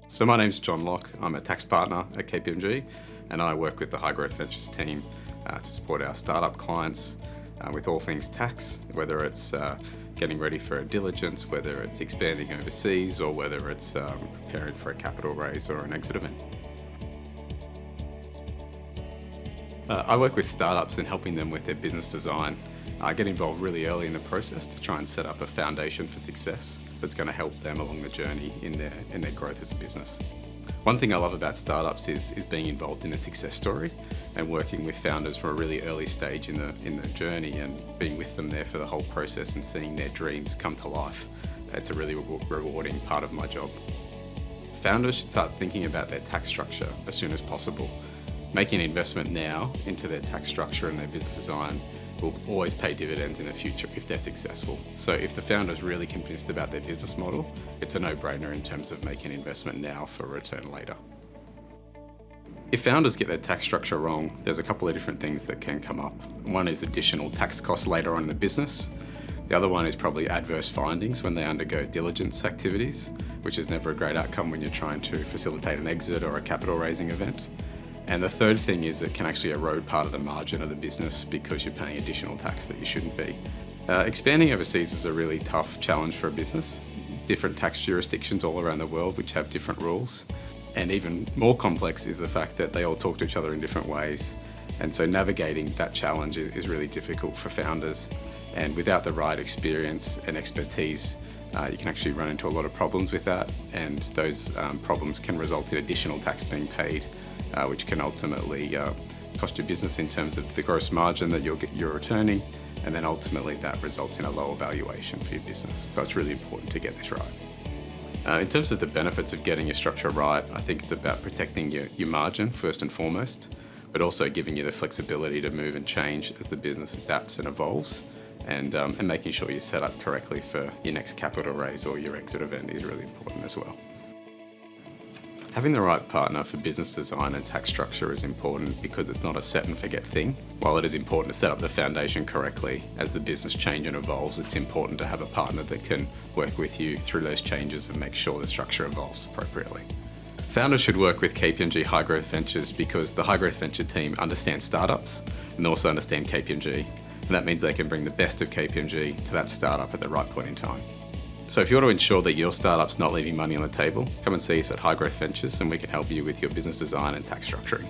So my name's John Locke. I'm a tax partner at KPMG, and I work with the High Growth Ventures team to support our startup clients with all things tax, whether it's getting ready for a diligence, whether it's expanding overseas, or whether it's preparing for a capital raise or an exit event. I work with startups and helping them with their business design. I get involved really early in the process to try and set up a foundation for success that's going to help them along the journey in their growth as a business. One thing I love about startups is being involved in a success story and working with founders from a really early stage in the journey and being with them there for the whole process and seeing their dreams come to life. It's a really rewarding part of my job. Founders should start thinking about their tax structure as soon as possible. Making an investment now into their tax structure and their business design will always pay dividends in the future if they're successful. So if the founder is really convinced about their business model, it's a no-brainer in terms of making an investment now for a return later. If founders get their tax structure wrong, there's a couple of different things that can come up. One is additional tax costs later on in the business. The other one is probably adverse findings when they undergo diligence activities, which is never a great outcome when you're trying to facilitate an exit or a capital raising event. And the third thing is it can actually erode part of the margin of the business because you're paying additional tax that you shouldn't be. Expanding overseas is a really tough challenge for a business. Different tax jurisdictions all around the world which have different rules. And even more complex is the fact that they all talk to each other in different ways. And so navigating that challenge is really difficult for founders. And without the right experience and expertise, you can actually run into a lot of problems with that. And those problems can result in additional tax being paid, which can ultimately cost your business in terms of the gross margin that you're returning, and then ultimately that results in a lower valuation for your business. So it's really important to get this right. In terms of the benefits of getting your structure right, I think it's about protecting your margin first and foremost, but also giving you the flexibility to move and change as the business adapts and evolves, and making sure you're set up correctly for your next capital raise or your exit event is really important as well. Having the right partner for business design and tax structure is important because it's not a set and forget thing. While it is important to set up the foundation correctly, as the business changes and evolves, it's important to have a partner that can work with you through those changes and make sure the structure evolves appropriately. Founders should work with KPMG High Growth Ventures because the High Growth Venture team understands startups and also understand KPMG. And that means they can bring the best of KPMG to that startup at the right point in time. So if you want to ensure that your startup's not leaving money on the table, come and see us at High Growth Ventures and we can help you with your business design and tax structuring.